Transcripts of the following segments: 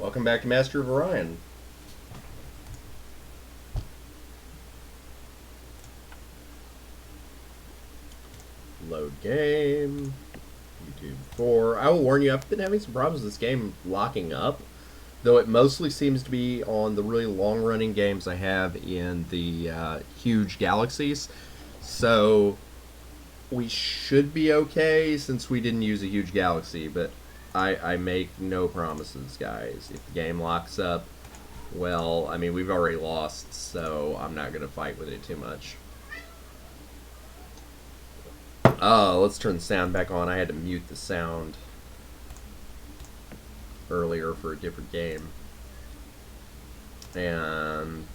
Welcome back to Master of Orion. Load game. YouTube 4. I will warn you, I've been having some problems with this game locking up. Though it mostly seems to be on the really long-running games I have in the huge galaxies. So we should be okay since we didn't use a huge galaxy, but I make no promises, guys. If the game locks up, well, I mean, we've already lost, so I'm not going to fight with it too much. Let's turn the sound back on. I had to mute the sound earlier for a different game. And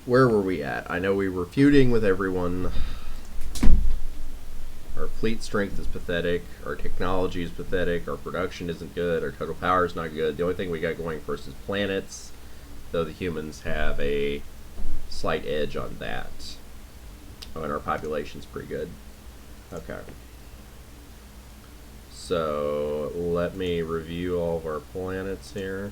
where were we at? I know we were feuding with everyone. Our fleet strength is pathetic. Our technology is pathetic. Our production isn't good. Our total power is not good. The only thing we got going for us is planets, though the humans have a slight edge on that. Oh, and our population's pretty good. Okay. So, let me review all of our planets here.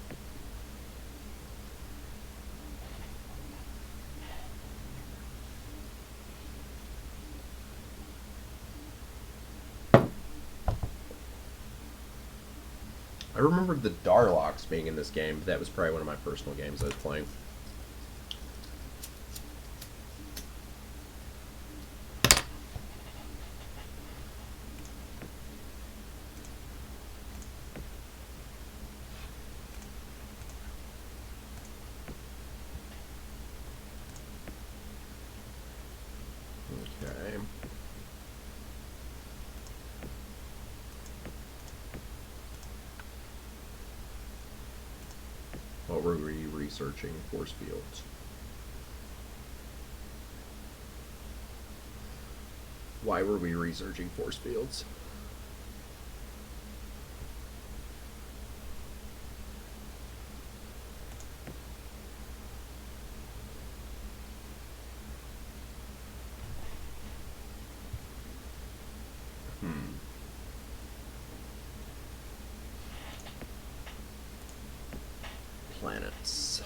I remember the Darlocks being in this game, but that was probably one of my personal games I was playing. Okay. What were we researching? Force fields. Why were we researching force fields? Planets.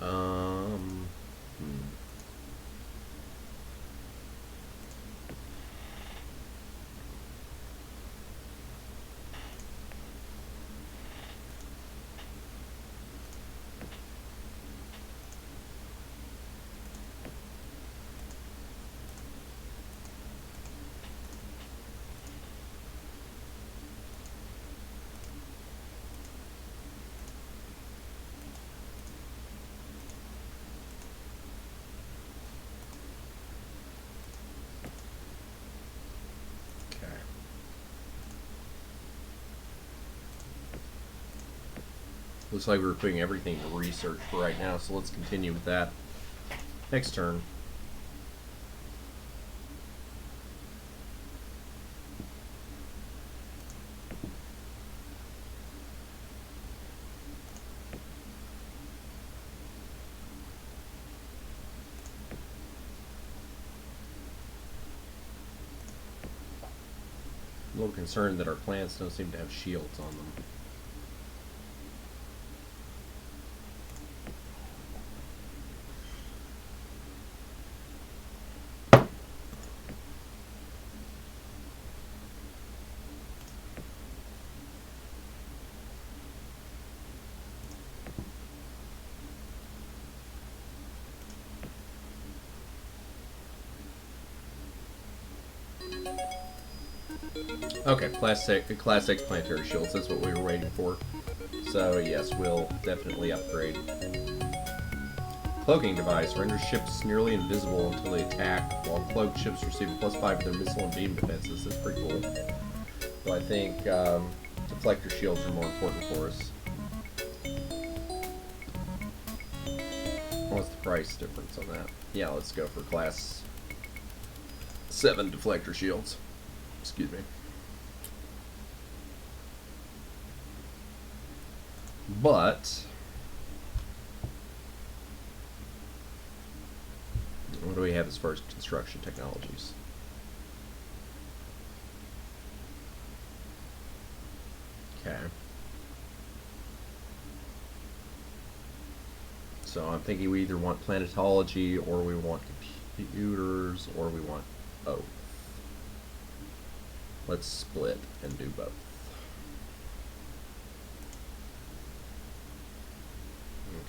Hmm. Looks like we're putting everything to research for right now, so let's continue with that. Next turn. I'm a little concerned that our plants don't seem to have shields on them. Okay, class 6 planetary shields, that's what we were waiting for. So yes, we'll definitely upgrade. Cloaking device renders ships nearly invisible until they attack, while cloaked ships receive a +5 to their missile and beam defenses. That's pretty cool. So I think deflector shields are more important for us. What's the price difference on that? Yeah, let's go for class 7 deflector shields. Excuse me. But What do we have as far as construction technologies? Okay. So I'm thinking we either want planetology, or we want computers, or we want both. Let's split and do both.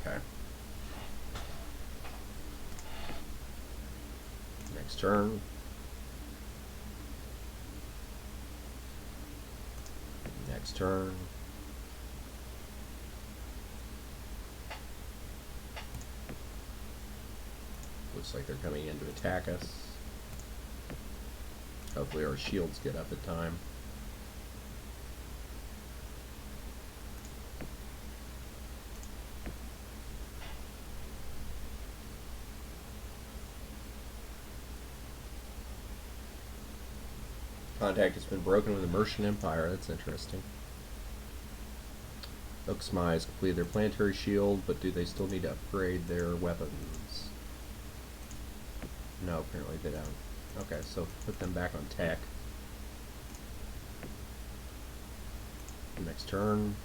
Okay. Next turn. Next turn. Looks like they're coming in to attack us. Hopefully our shields get up in time. Contact has been broken with the Mercian Empire. That's interesting. Oaksmy has completed their planetary shield, but do they still need to upgrade their weapons? No, apparently they don't. Okay, so put them back on tech. Next turn.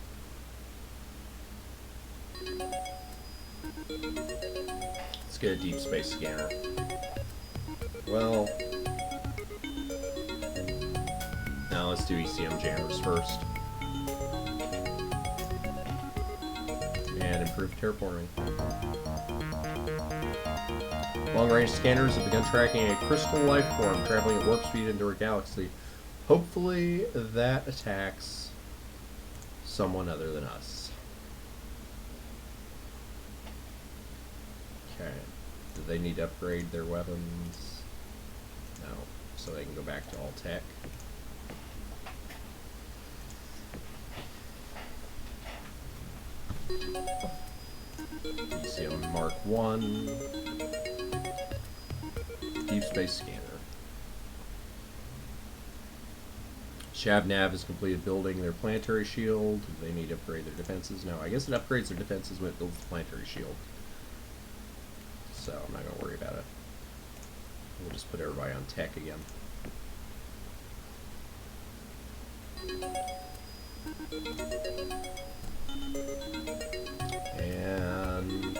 Let's get a deep space scanner. Well, now let's do ECM jammers first. And improve terraforming. Long-range scanners have begun tracking a crystal life form traveling at warp speed into our galaxy. Hopefully that attacks someone other than us. Okay. Do they need to upgrade their weapons? No. So they can go back to all tech. ECM Mark 1. Deep space scanner. Shabnav has completed building their planetary shield. Do they need to upgrade their defenses? No, I guess it upgrades their defenses when it builds the planetary shield. So I'm not going to worry about it. We'll just put everybody on tech again. And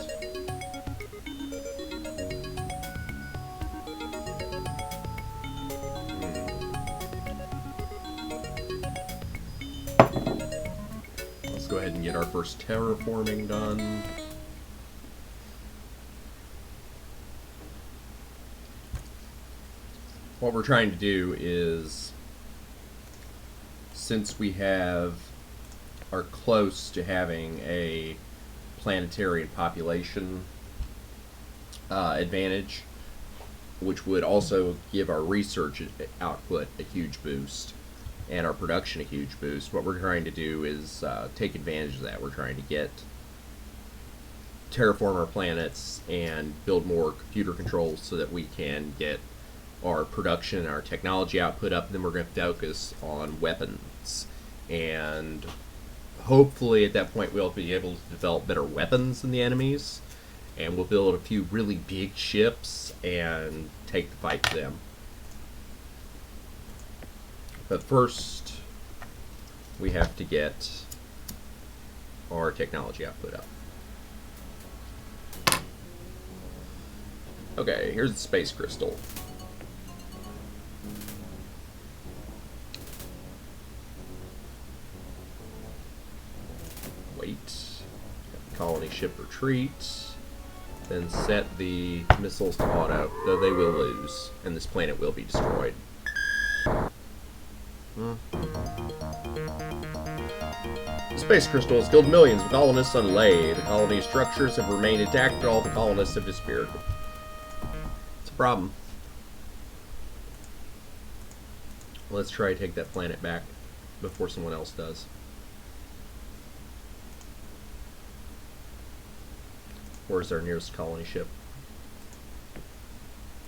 let's go ahead and get our first terraforming done. What we're trying to do is, since we are close to having a planetary population advantage, which would also give our research output a huge boost and our production a huge boost, what we're trying to do is take advantage of that. We're trying to terraform our planets and build more computer controls so that we can get our production and our technology output up. And then we're going to focus on weapons, and hopefully at that point we'll be able to develop better weapons than the enemies, and we'll build a few really big ships and take the fight to them. But first we have to get our technology output up. Okay, here's the space crystal. Colony ship retreat, then set the missiles to auto, though they will lose, and this planet will be destroyed. The space crystal has killed millions of colonists on Ley. The colony's structures have remained intact, but all the colonists have disappeared. It's a problem. Let's try to take that planet back before someone else does. Where's our nearest colony ship?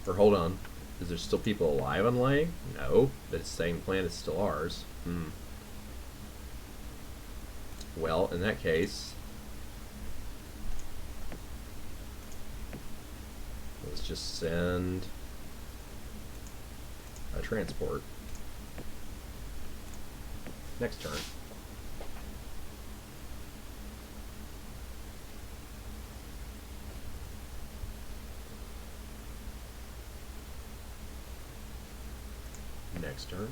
Or hold on, is there still people alive on Ley? No, but it's the same planet's still ours. Well, in that case, let's just send a transport. Next turn. Next turn.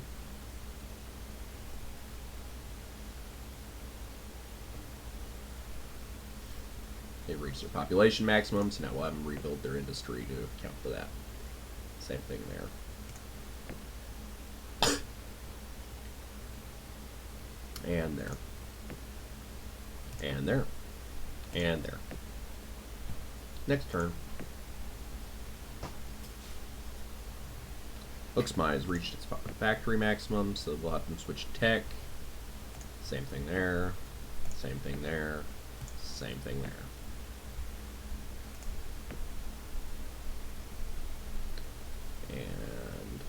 They've reached their population maximum, so now we'll have them rebuild their industry to account for that. Same thing there. And there. And there. And there. Next turn. Looks mine has reached its factory maximum, so we'll have them switch tech. Same thing there. Same thing there. Same thing there. And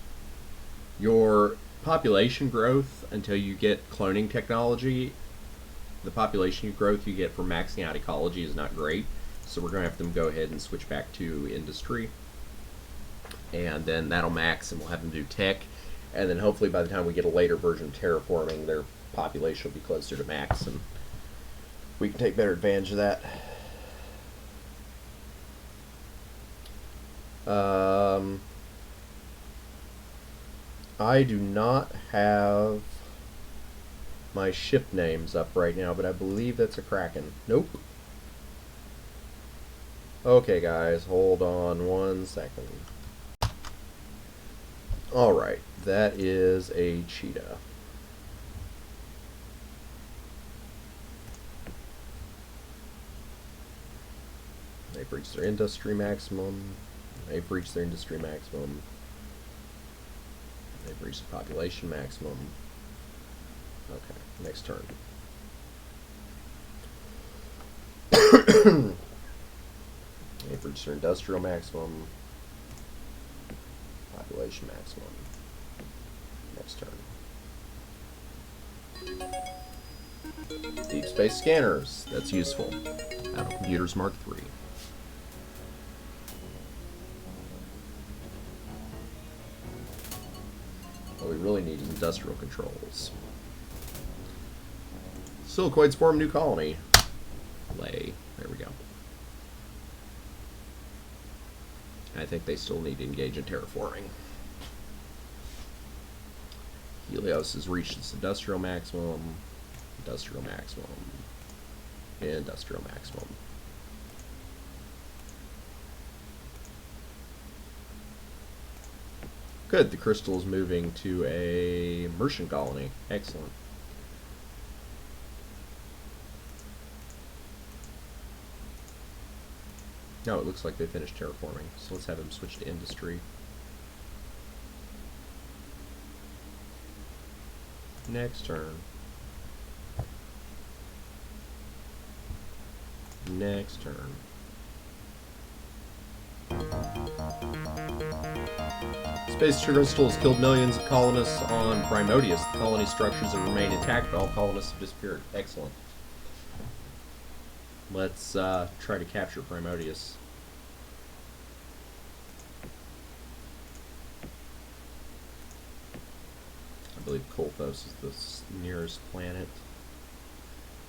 your population growth until you get cloning technology, the population growth you get from maxing out ecology is not great. So we're going to have them go ahead and switch back to industry. And then that'll max, and we'll have them do tech. And then hopefully by the time we get a later version of terraforming, their population will be closer to max, and we can take better advantage of that. I do not have my ship names up right now, but I believe that's a Kraken. Nope. Okay, guys, hold on 1 second. Alright, that is a cheetah. They've reached their industry maximum. They've reached their industry maximum. They've reached the population maximum. Okay, next turn. They've reached their industrial maximum. Population maximum. Next turn. Deep space scanners. That's useful. Battle computers Mark III. What we really need is industrial controls. Silicoids form a new colony. Lay. There we go. I think they still need to engage in terraforming. Helios has reached its industrial maximum. Industrial maximum. Industrial maximum. Good, the crystal is moving to a Merchant colony. Excellent. No, it looks like they finished terraforming, so let's have them switch to industry. Next turn. Next turn. Space crystals killed millions of colonists on Primodius. The colony structures have remained intact, but all colonists have disappeared. Excellent. Let's try to capture Primodius. I believe Kolthos is the nearest planet.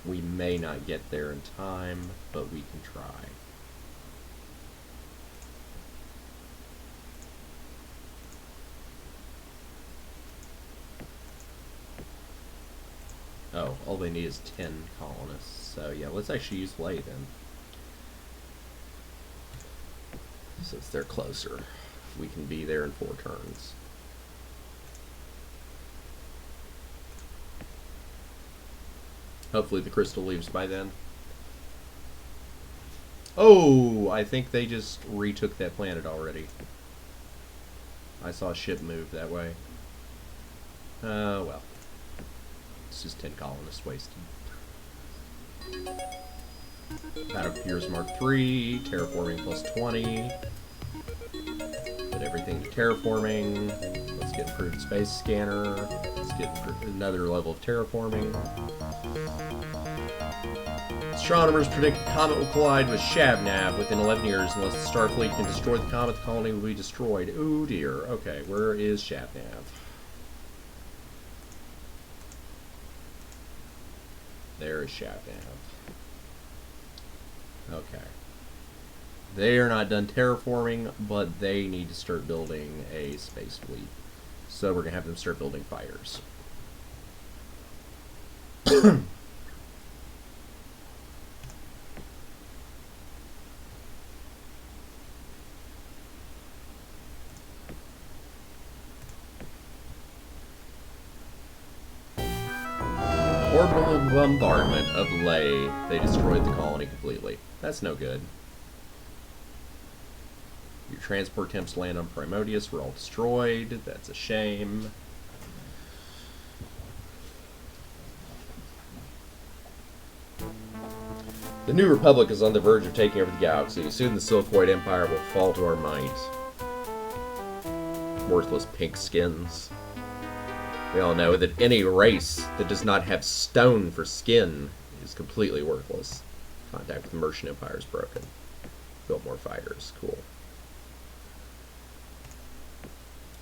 We may not get there in time, but we can try. Oh, all they need is 10 colonists. So yeah, let's actually use Lay then. Since they're closer, we can be there in 4 turns. Hopefully the crystal leaves by then. Oh, I think they just retook that planet already. I saw a ship move that way. Well. It's just 10 colonists wasted. Battle computers Mark III, terraforming plus 20. Put everything to terraforming. Let's get improved space scanner. Let's get another level of terraforming. Astronomers predict the comet will collide with Shabnab within 11 years unless the Starfleet can destroy the comet. The colony will be destroyed. Ooh dear. Okay, where is Shabnab? There is Shabnab. Okay. They are not done terraforming, but they need to start building a space fleet. So we're going to have them start building fighters. Orbital bombardment of Ley. They destroyed the colony completely. That's no good. Your transport attempts to land on Primodius were all destroyed. That's a shame. The New Republic is on the verge of taking over the galaxy. Soon the Silicoid Empire will fall to our might. Worthless pink skins. We all know that any race that does not have stone for skin is completely worthless. Contact with the Mercian Empire is broken. Build more fighters. Cool.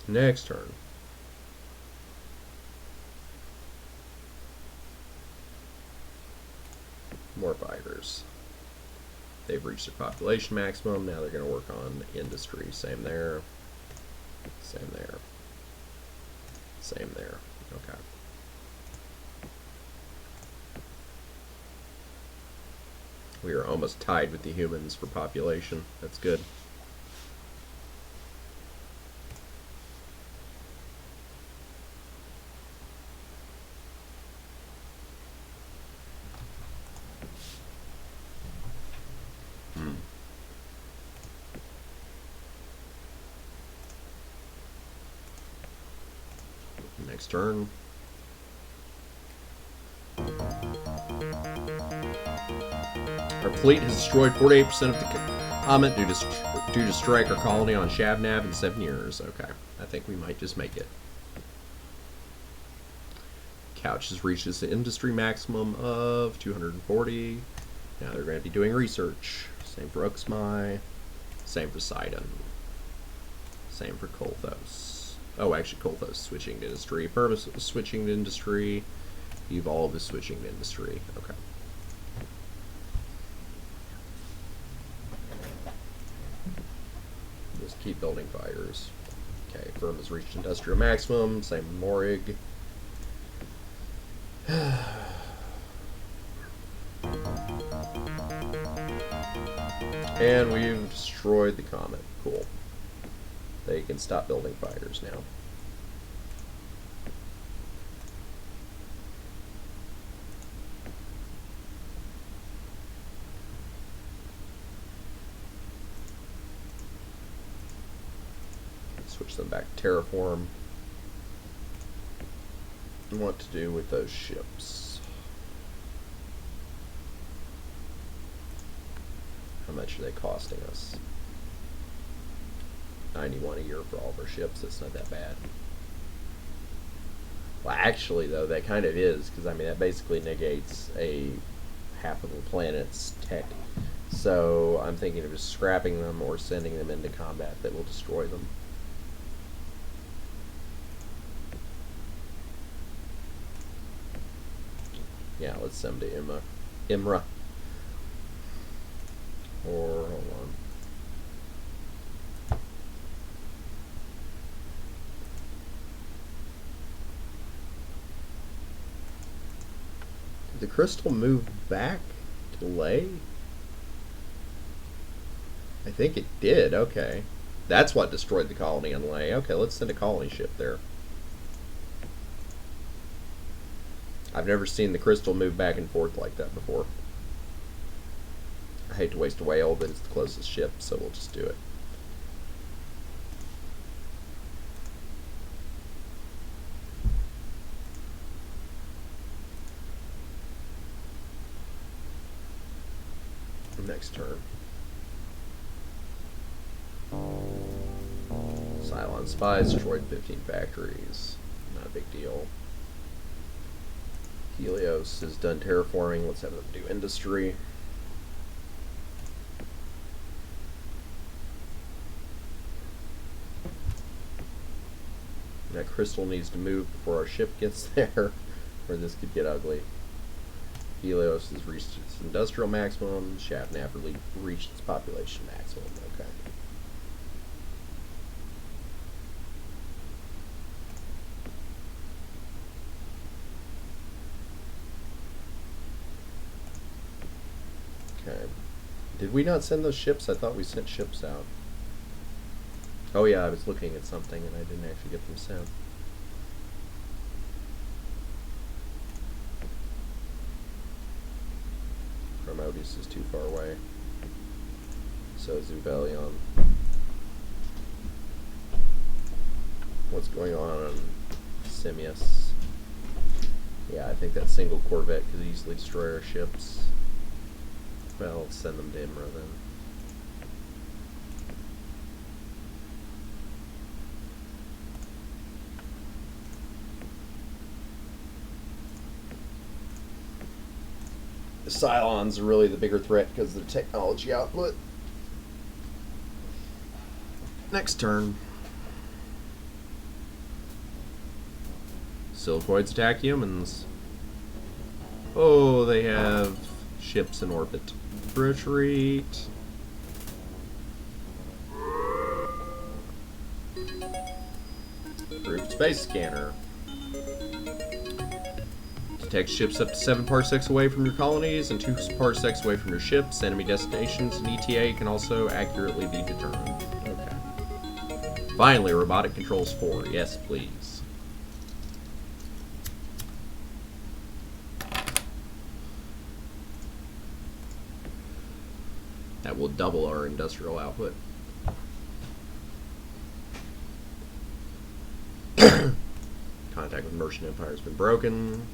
Next turn. More fighters. They've reached their population maximum. Now they're going to work on industry. Same there. Same there. Same there. Okay. We are almost tied with the humans for population. That's good. Next turn. Our fleet has destroyed 48% of the comet due to strike our colony on Shabnab in 7 years. Okay, I think we might just make it. Couch has reached its industry maximum of 240. Now they're going to be doing research. Same for Uxmai. Same for Sidon. Same for Kolthos. Oh, actually, Kolthos is switching to industry. Purpose is switching to industry. Evolve is switching to industry. Okay. Just keep building fighters. Okay, firm has reached industrial maximum. Same with Morig. And we've destroyed the comet. Cool. They can stop building fighters now. Switch them back to terraform. What to do with those ships? How much are they costing us? 91 a year for all of our ships. That's not that bad. Well, actually, though, that kind of is, because I mean that basically negates a half of the planet's tech. So I'm thinking of just scrapping them or sending them into combat that will destroy them. Yeah, let's send them to Imra. Or hold on. Did the crystal move back to Ley? I think it did. Okay. That's what destroyed the colony on Ley. Okay, let's send a colony ship there. I've never seen the crystal move back and forth like that before. I hate to waste a whale, but it's the closest ship, so we'll just do it. Next turn. Cylon spies destroyed 15 factories. Not a big deal. Helios has done terraforming. Let's have them do industry. That crystal needs to move before our ship gets there, or this could get ugly. Helios has reached its industrial maximum. Shaft never reached its population maximum. Okay. Okay. Did we not send those ships? I thought we sent ships out. Oh yeah, I was looking at something and I didn't actually get them sent. Promotus is too far away. So is Ubelion. What's going on Simius? Yeah, I think that single Corvette could easily destroy our ships. Well, let's send them to Imra then. The Cylons are really the bigger threat because of their technology output. Next turn. Silicoids attack humans. Oh, they have ships in orbit. Retreat. Approved space scanner. Detect ships up to 7 parsecs away from your colonies and 2 parsecs away from your ships. Enemy destinations and ETA can also accurately be determined. Okay. Finally, robotic controls 4. Yes, please. That will double our industrial output. Contact with Merchant Empire has been broken.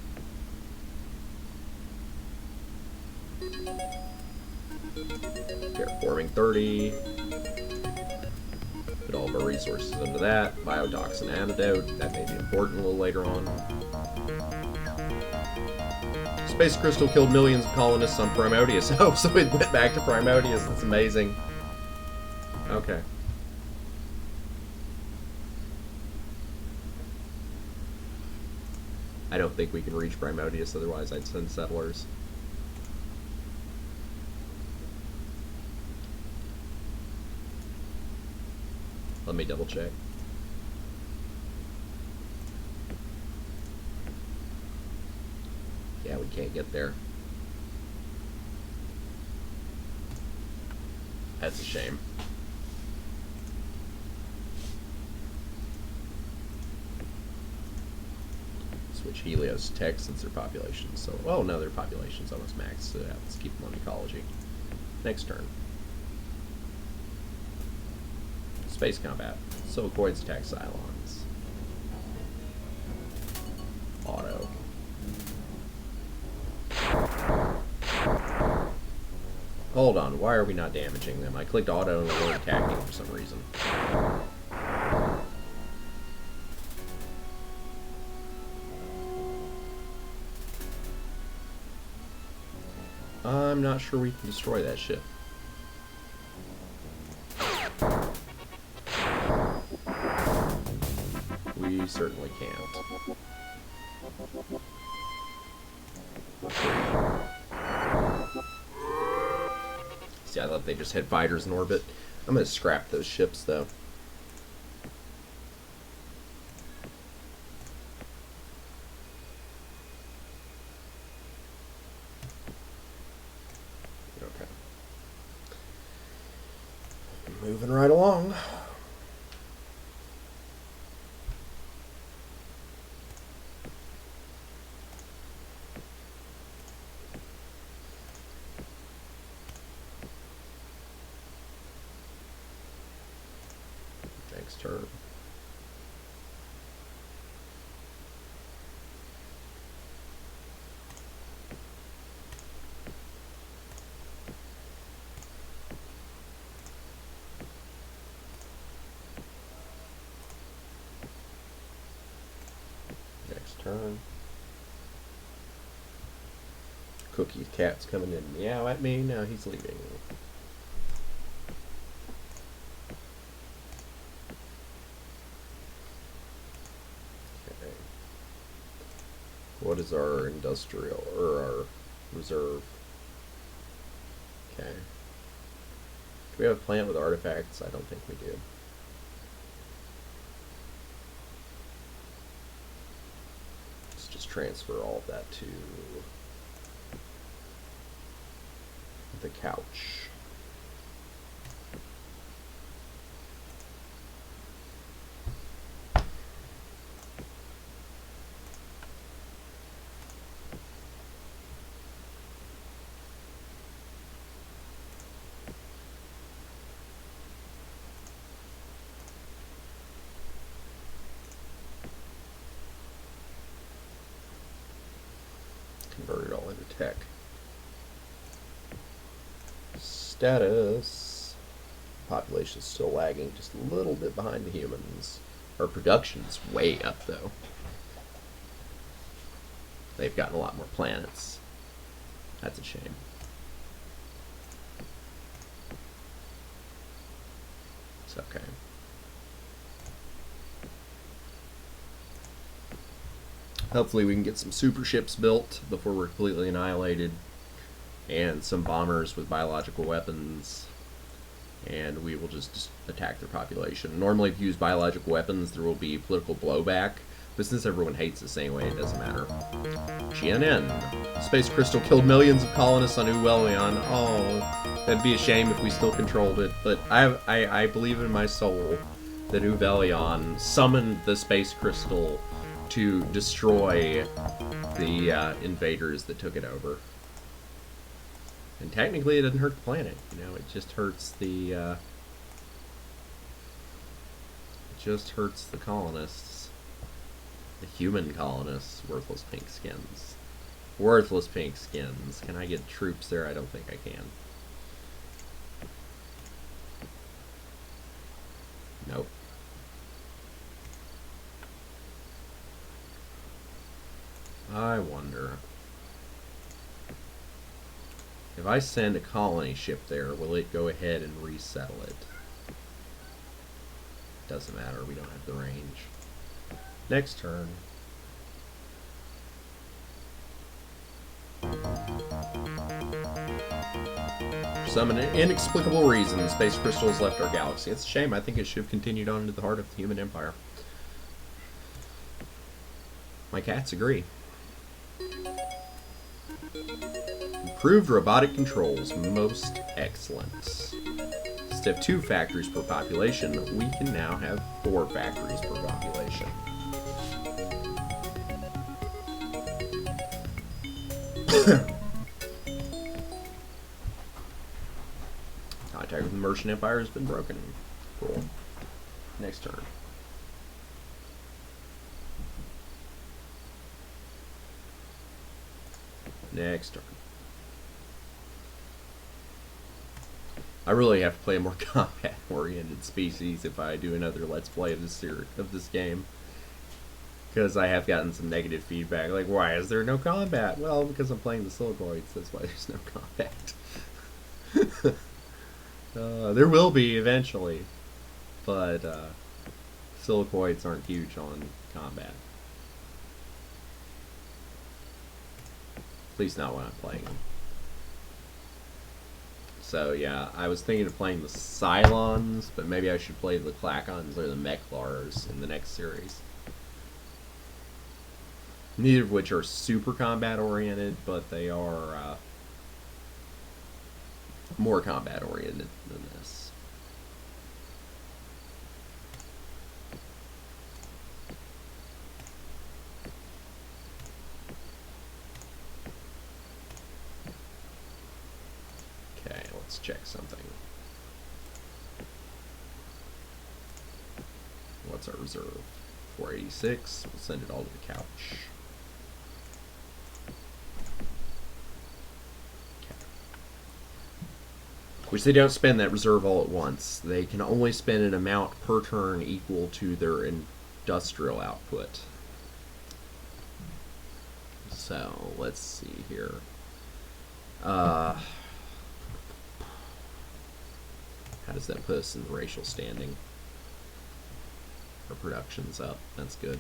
Terraforming 30. Put all of our resources into that. Biotoxin antidote. That may be important a little later on. Space Crystal killed millions of colonists on Primodius. Oh, so it went back to Primodius. That's amazing. Okay. I don't think we can reach Primodius, otherwise I'd send settlers. Let me double check. Yeah, we can't get there. That's a shame. Switch Helios tech since their population. So, oh no, their population's almost maxed. So yeah, let's keep them on ecology. Next turn. Space combat. Silicoids attack Cylons. Auto. Hold on, why are we not damaging them? I clicked auto and we weren't attacking for some reason. I'm not sure we can destroy that ship. We certainly can't. See, I thought they just had fighters in orbit. I'm gonna scrap those ships, though. Okay. Moving right along. Next turn. Next turn. Cookie cat's coming in. Meow at me. Now he's leaving. Okay. What is our industrial or our reserve? Okay. Do we have a plant with artifacts? I don't think we do. Let's just transfer all of that to the couch. Convert it all into tech. Status. Population's still lagging, just a little bit behind the humans. Our production's way up, though. They've gotten a lot more planets. That's a shame. It's okay. Hopefully we can get some super ships built before we're completely annihilated, and some bombers with biological weapons, and we will just attack their population. Normally if you use biological weapons there will be political blowback, but since everyone hates us anyway, it doesn't matter. GNN. Space Crystal killed millions of colonists on Orion. Oh, that'd be a shame if we still controlled it, but I believe in my soul that Uvelion summoned the Space Crystal to destroy the invaders that took it over. And technically it doesn't hurt the planet, you know, it just hurts the colonists. The human colonists. Worthless pink skins. Worthless pink skins. Can I get troops there? I don't think I can. Nope. I wonder if I send a colony ship there, will it go ahead and resettle it? Doesn't matter, we don't have the range. Next turn. For some inexplicable reason, the Space Crystal has left our galaxy. It's a shame. I think it should have continued on into the heart of the human empire. My cats agree. Improved robotic controls, most excellent. Instead of 2 factories per population, we can now have 4 factories per population. Contact with the Merchant Empire has been broken. Cool. Next turn. Next turn. I really have to play a more combat-oriented species if I do another Let's Play of this game, because I have gotten some negative feedback. Like, why is there no combat? Well, because I'm playing the Silicoids. That's why there's no combat. There will be eventually, but Silicoids aren't huge on combat. At least not when I'm playing them. So yeah, I was thinking of playing the Cylons, but maybe I should play the Clacons or the Mechlars in the next series. Neither of which are super combat oriented, but they are more combat oriented than this. Let's check something. What's our reserve? 486. We'll send it all to the couch. Okay. Which they don't spend that reserve all at once. They can only spend an amount per turn equal to their industrial output. So let's see here. How does that put us in the racial standing? Our production's up. That's good.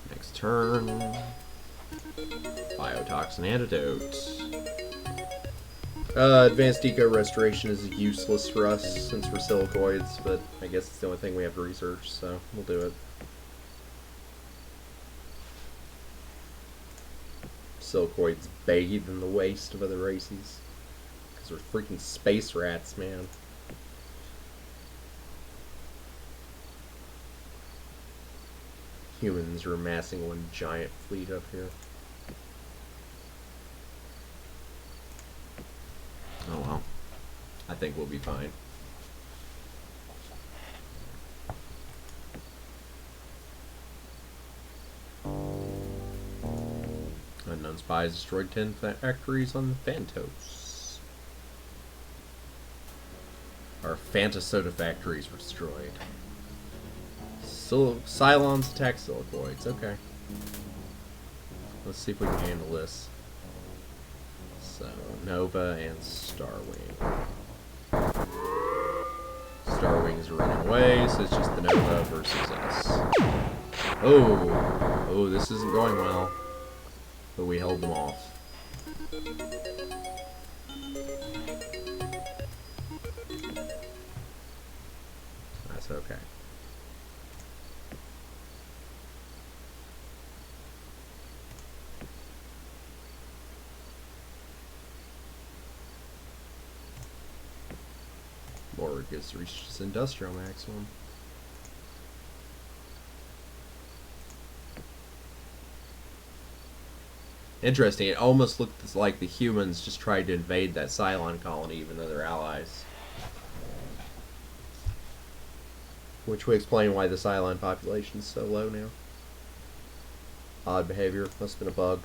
Next turn. Biotoxin antidote. Advanced eco restoration is useless for us since we're silicoids, but I guess it's the only thing we have to research, so we'll do it. Silicoids bathe in the waste of other races. Because we're freaking space rats, man. Humans are amassing one giant fleet up here. Oh well. I think we'll be fine. Unknown spies destroyed 10 factories on Phantos. Our Phantosoda factories were destroyed. Cylons attack Silicoids. Okay. Let's see if we can handle this. So, Nova and Starwing. Starwings are running away, so it's just the Nova versus us. Oh, this isn't going well. But we held them off. That's okay. Lord gets reached its industrial maximum. Interesting, it almost looked like the humans just tried to invade that Cylon colony even though they're allies. Which would explain why the Cylon population is so low now. Odd behavior, must have been a bug.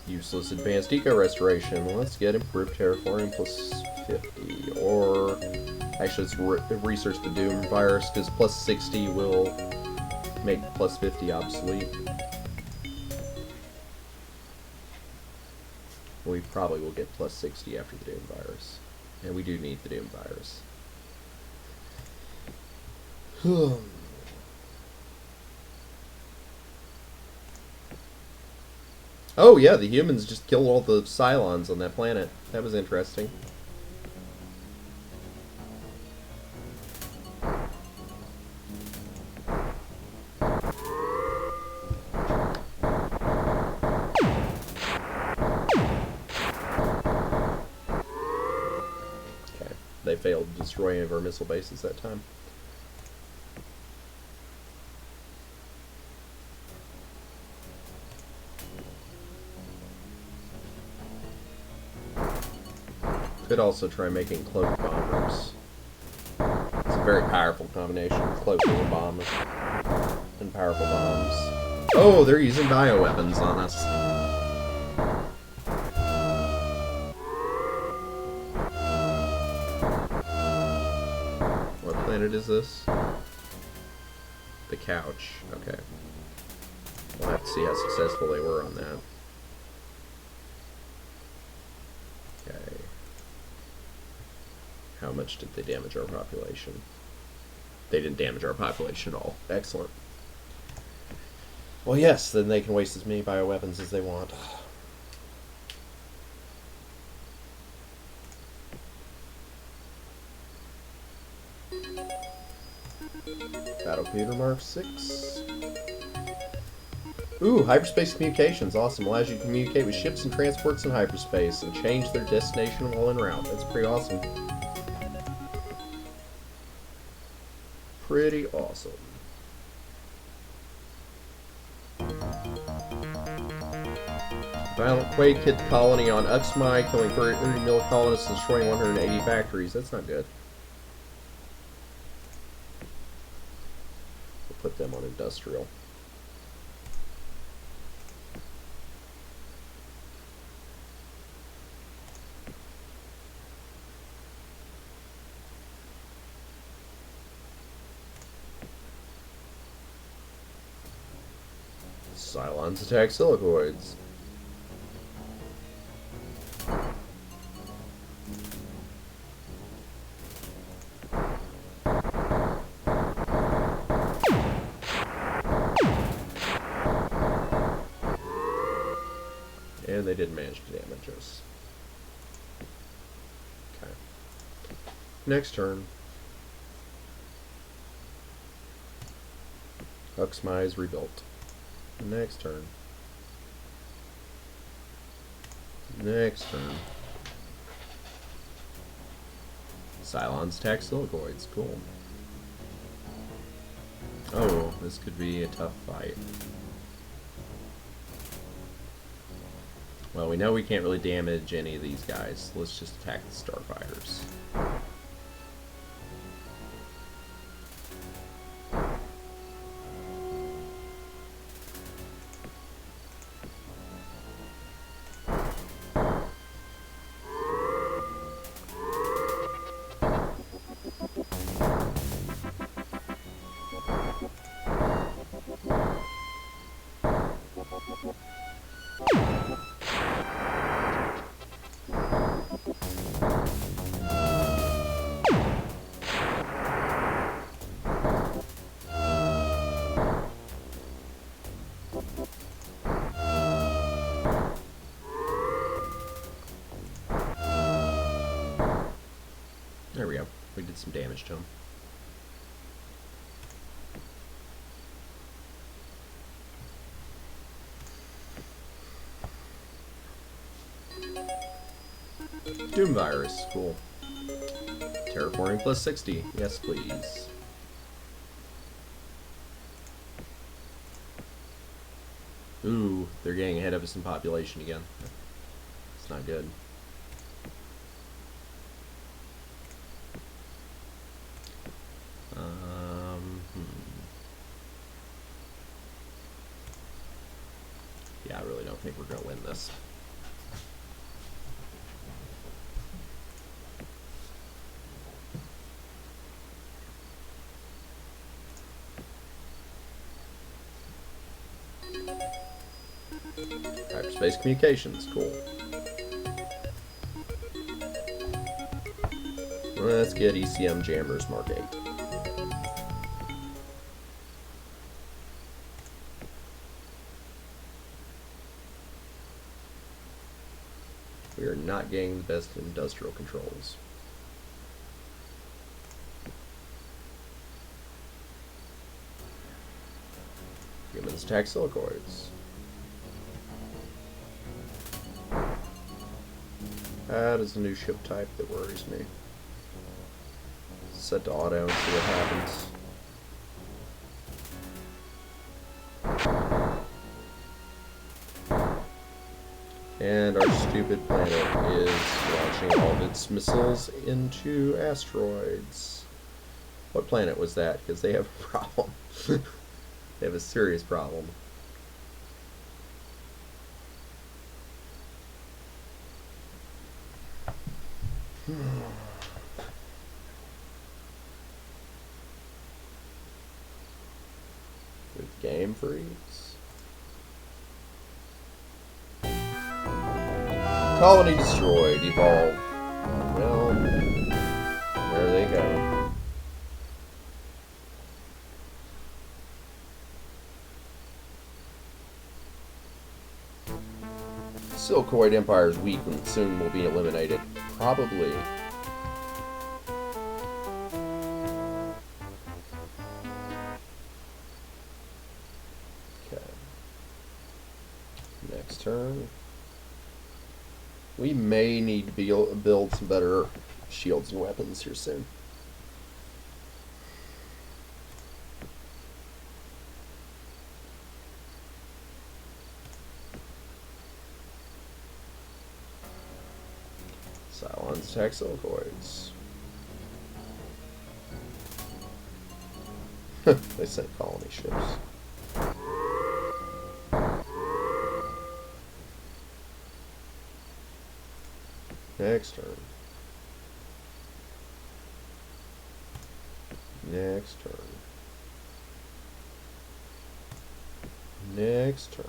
Useless advanced eco restoration. Let's get improved terraforming plus 50. Or actually, let's research the Doom virus because plus 60 will make plus 50 obsolete. We probably will get plus 60 after the Doom virus, and we do need the Doom virus. Oh yeah, the humans just killed all the Cylons on that planet. That was interesting. Okay, they failed to destroy any of our missile bases that time. Could also try making cloak bombers. It's a very powerful combination of cloaks and bombs and powerful bombs. Oh, they're using bioweapons on us. What planet is this? The Couch. Okay. We'll have to see how successful they were on that. Okay. How much did they damage our population? They didn't damage our population at all. Excellent. Well, yes, then they can waste as many bioweapons as they want. Battlecomputer Mark 6. Ooh, hyperspace communications. Awesome. Allows you to communicate with ships and transports in hyperspace and change their destination while en route. That's pretty awesome. Pretty awesome. Violent quake hit the colony on Uxmai, killing 30 mil colonists and destroying 180 factories. That's not good. We'll put them on industrial. Cylons attack Silicoids. And they did manage to damage us. Okay. Next turn. Uxmai is rebuilt. Next turn. Next turn. Cylons attack Silicoids. Cool. Oh, this could be a tough fight. Well, we know we can't really damage any of these guys. Let's just attack the starfighters. There we go. We did some damage to him. Doom virus, cool. Terraforming plus 60, yes please. Ooh, they're getting ahead of us in population again. It's not good. Yeah, I really don't think we're going to win this. Hyperspace communications, cool. Let's get ECM jammers, Mark 8. We are not getting the best industrial controls. Humans attack Silicoids. That is a new ship type that worries me. Set to auto and see what happens. And our stupid planet is launching all of its missiles into asteroids. What planet was that? Because they have a problem. They have a serious problem. With game freeze. Colony destroyed. Evolve. Well, there they go. Silicoid Empire is weak and soon will be eliminated. Probably. Okay. Next turn. We may need to build some better shields and weapons here soon. Cylons attack Silicoids. They sent colony ships. Next turn. Next turn. Next turn.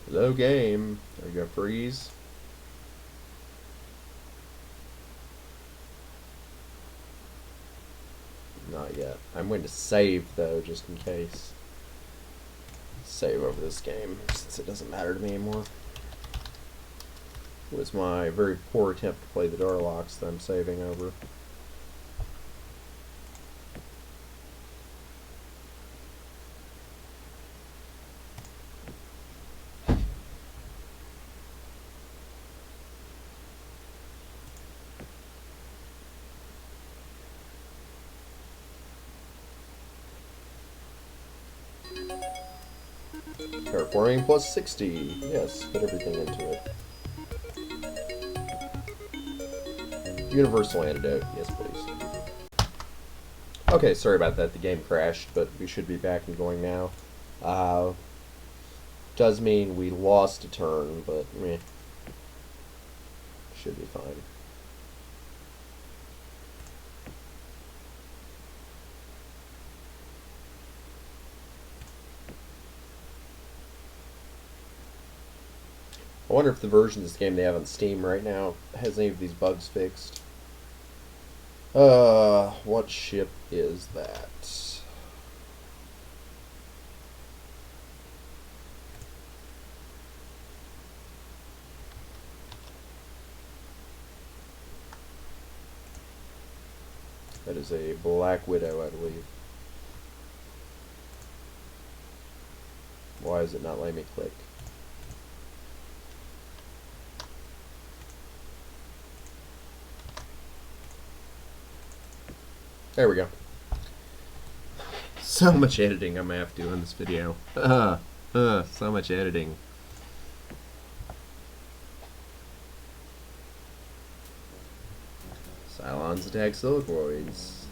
Hello, game. Are you gonna freeze? Not yet. I'm going to save, though, just in case. Save over this game, since it doesn't matter to me anymore. It was my very poor attempt to play the Darlocks that I'm saving over. Terraforming plus 60. Yes, put everything into it. Universal antidote. Yes, please. Okay, sorry about that. The game crashed, but we should be back and going now. Does mean we lost a turn, but meh. Should be fine. I wonder if the version of this game they have on Steam right now has any of these bugs fixed. What ship is that? That is a Black Widow, I believe. Why is it not letting me click? There we go. So much editing I'm gonna have to do in this video. So much editing. Cylons attack Silicoids.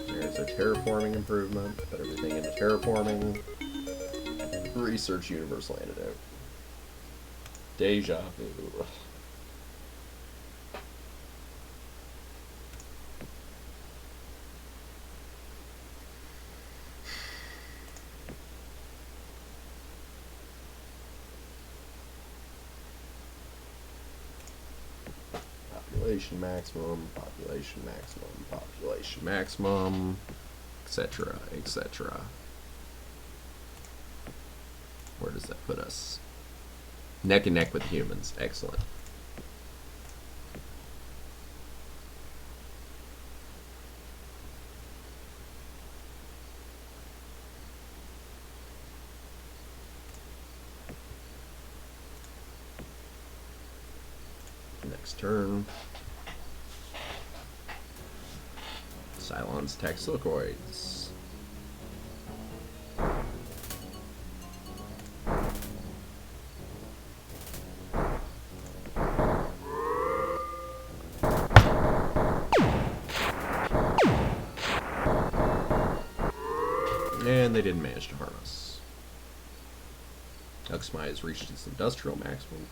There's our terraforming improvement. Put everything into terraforming. Research universal antidote. Deja vu. Population maximum, population maximum, population maximum, etc., etc. Where does that put us? Neck and neck with humans. Excellent. Next turn. Cylons attack Silicoids. And they didn't manage to harm us. Uxmai has reached its industrial maximum.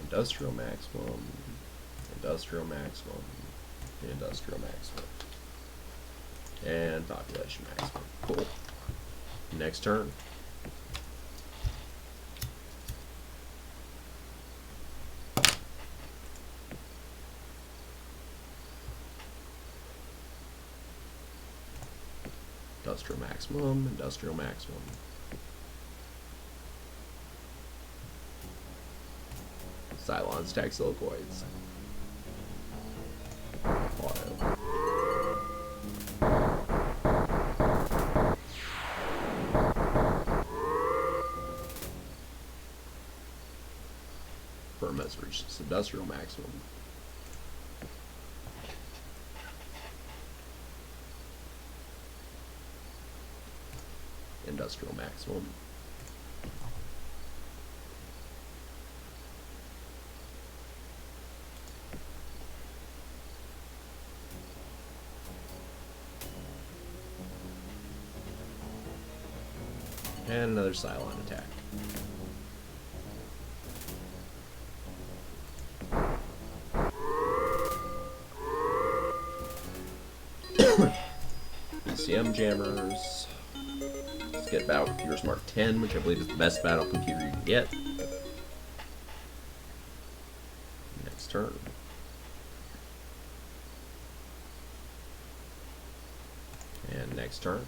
Industrial maximum, industrial maximum, industrial maximum, and population maximum. Cool. Next turn. Industrial maximum, industrial maximum. Cylons attack Silicoids. Auto. Firm has reached its industrial maximum. industrial maximum. And another Cylon attack. BCM jammers. Let's get Battle Computers Mark 10, which I believe is the best battle computer you can get. Next turn. And next turn.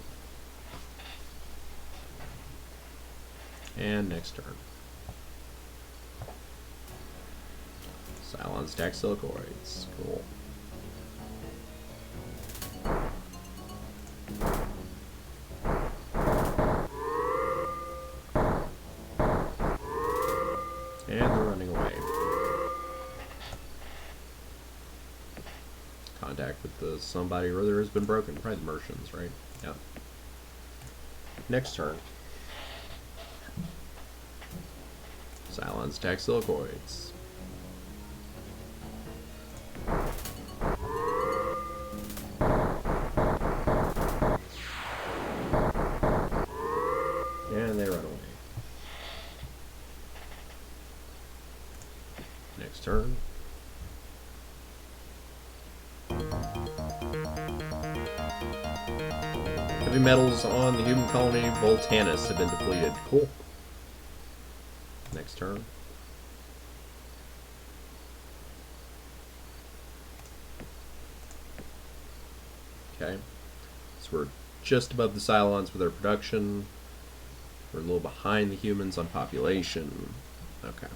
And next turn. Cylon stack Silicoids. Cool. And they're running away. Contact with the somebody or other has been broken. Probably the Mercians, right? Yeah. Next turn. Cylon stack Silicoids. And they run away. Next turn. Heavy metals on the human colony Voltanus have been depleted. Cool. Next turn. Okay. So we're just above the Cylons with our production. We're a little behind the humans on population. Okay.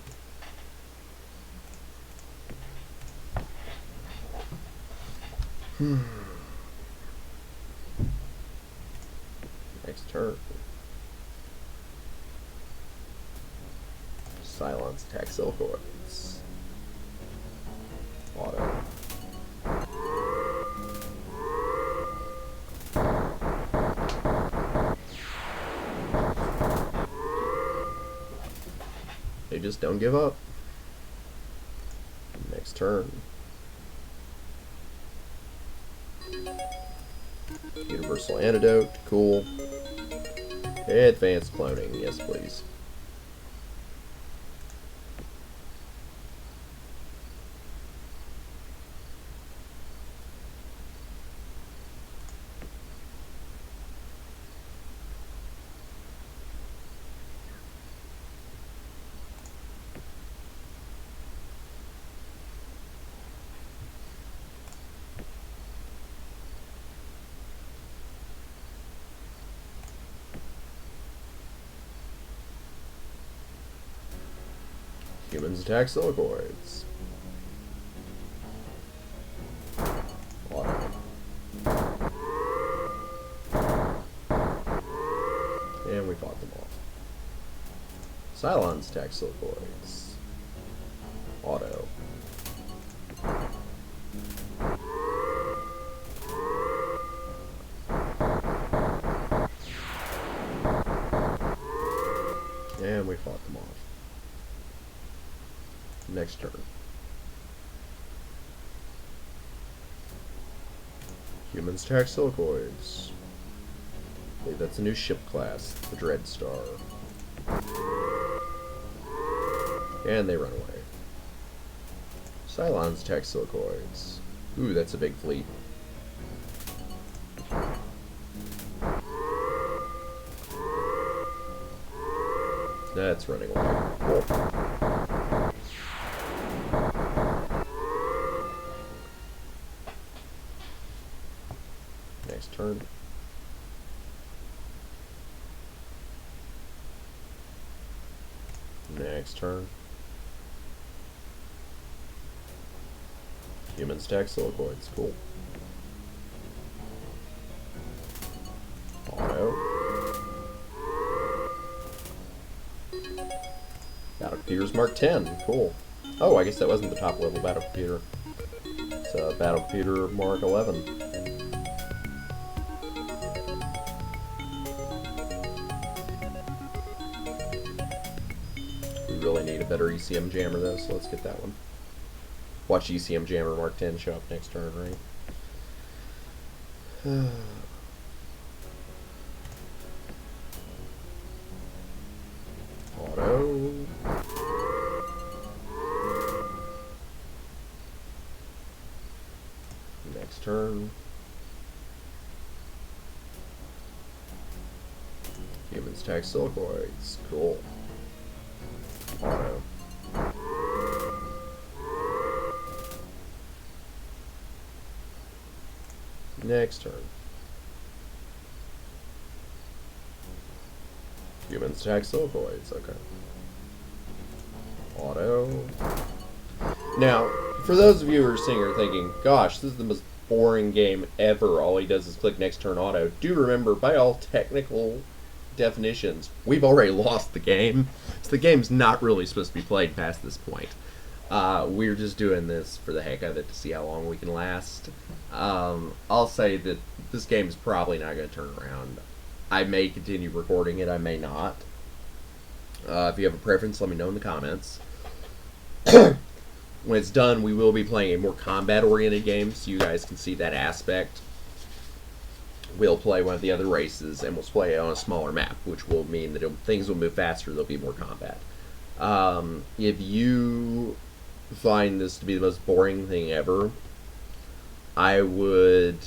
Next turn. Cylons attack Silicoids. Auto. They just don't give up. Next turn. Universal antidote, cool. Advanced cloning, yes please. Humans attack Silicoids. Auto. And we fought them off. Cylons attack Silicoids. Auto. And we fought them off. Next turn. Humans attack Silicoids. I believe that's a new ship class, the Dreadstar. And they run away. Cylons attack Silicoids. Ooh, that's a big fleet. That's running away. Cool. Next turn. Next turn. Humans attack Silicoids. Cool. Auto. Battle computers Mark 10. Cool. Oh, I guess that wasn't the top level battle computer. It's a battle computer Mark 11. really need a better ECM jammer though, so let's get that one. Watch ECM jammer Mark 10 show up next turn, right? Auto. Next turn. Humans attack Silicoids. Cool. Auto. Next turn. Humans attack Silicoids. Okay. Auto. Now, for those of you who are sitting here thinking, gosh, this is the most boring game ever. All he does is click next turn auto. Do remember, by all technical definitions, we've already lost the game. So the game's not really supposed to be played past this point. We're just doing this for the heck of it to see how long we can last. I'll say that this game is probably not going to turn around. I may continue recording it, I may not. If you have a preference, let me know in the comments. When it's done, we will be playing a more combat-oriented game, so you guys can see that aspect. We'll play one of the other races, and we'll play it on a smaller map, which will mean that things will move faster, there'll be more combat. If you find this to be the most boring thing ever, I would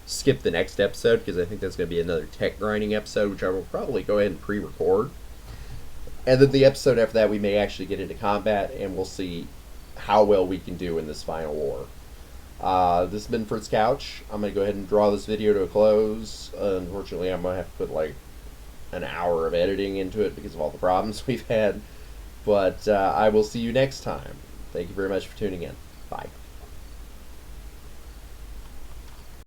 skip the next episode, because I think that's going to be another tech grinding episode, which I will probably go ahead and pre-record. And then the episode after that, we may actually get into combat, and we'll see how well we can do in this final war. This has been Fritz Couch. I'm going to go ahead and draw this video to a close. Unfortunately, I'm going to have to put like an hour of editing into it because of all the problems we've had. But I will see you next time. Thank you very much for tuning in.